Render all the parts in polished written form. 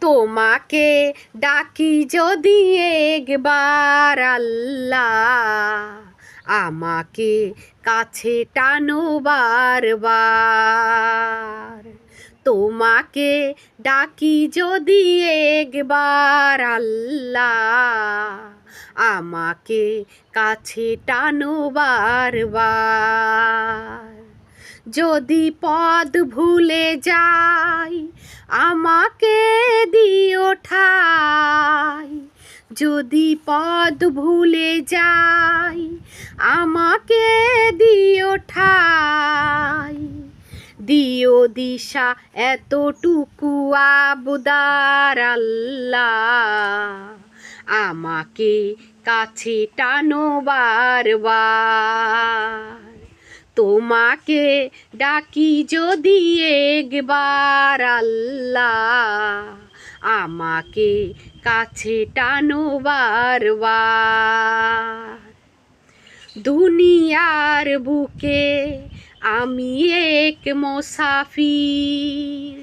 তোমাকে ডাকি যদি একবার আল্লাহ, আমাকে কাছে টানো বারবার। তোমাকে ডাকি যদি একবার আল্লাহ, আমাকে কাছে টানো বারবার। যদি পথ ভুলে যাই আমাকে দিও ঠাই, যদি পথ ভুলে যাই আমাকে দিও ঠাই। দিও দিশা এতটুকু আবদার আল্লাহ, আমাকে কাছে টানো বারবার। তোমাকে ডাকি যদি একবার আল্লাহ, আমাকে কাছে টানো বারবার। দুনিয়ার বুকে আমি এক মুসাফির,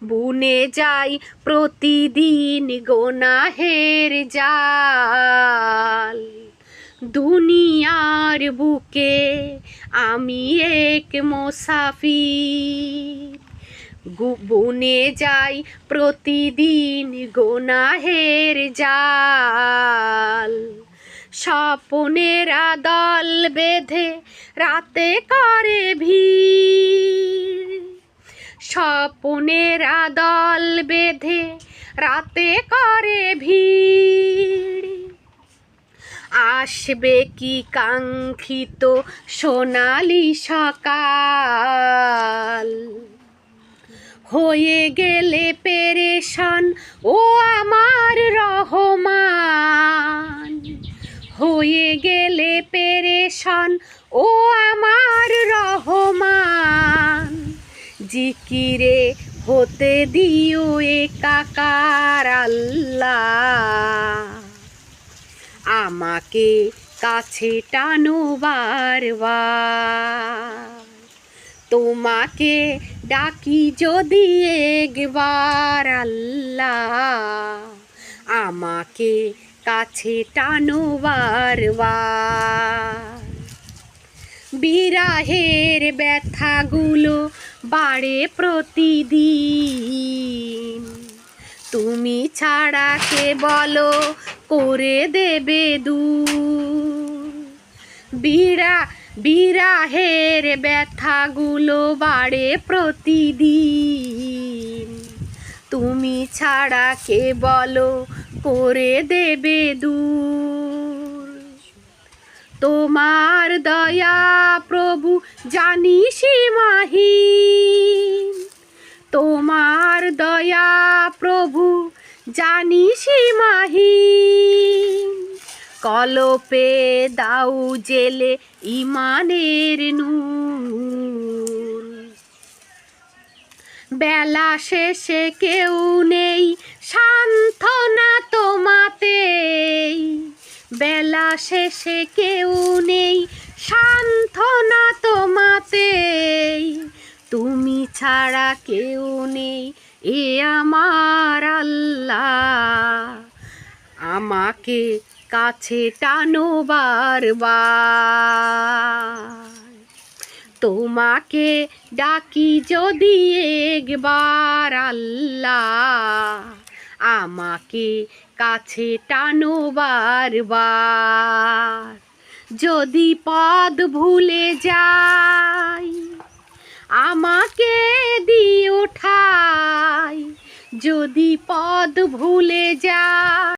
বুনে যাই প্রতিদিন গুনাহের জাল। দুনিয়ার বুকে আমি এক মুসাফির, বুনে যাই প্রতিদিন গুনাহের জাল। স্বপ্নেরা দল বেঁধে রাতে করে ভিড়, স্বপ্নেরা দল বেঁধে রাতে করে ভিড়। আসবে কি কাঙ্ক্ষিত সোনালি সকাল, হয়ে গেলে পেরেশান ও আমার রহমান। হয়ে গেলে পেরেশান ও আমার রহমান। জিকিরে হতে দিও একাকার আল্লাহ, আমাকে কাছে টানো বারবার। তোমাকে ডাকি যদি একবার আল্লাহ, আমাকে কাছে টানো বারবার। বিরাহের ব্যথাগুলো বাড়ে প্রতিদিন, তুমি ছাড়া কে বলো করে দেবে দূর। বিরাহের ব্যথাগুলো বাড়ে প্রতিদিন, তুমি ছাড়া কে বলো করে দেবে দূর। তোমার দয়া প্রভু জানি সীমাহীন, তোমার দয়া প্রভু জানি সীমাহীন। কলপে দাও জেলে ইমানের নূর। বেলা শেষে কেউ নেই সান্ত্বনা তোমাতেই, বেলা শেষে কেউ নেই সান্ত্বনা তোমাতেই। তুমি ছাড়া কেউ নেই এ আমার আল্লাহ, আমাকে কাছে টানো বারবার। তোমাকে ডাকি যদি একবার আল্লাহ, আমাকে কাছে টানো বারবার। যদি পথ ভুলে যাই আমাকে দিও ঠাই, যদি পথ ভুলে যাই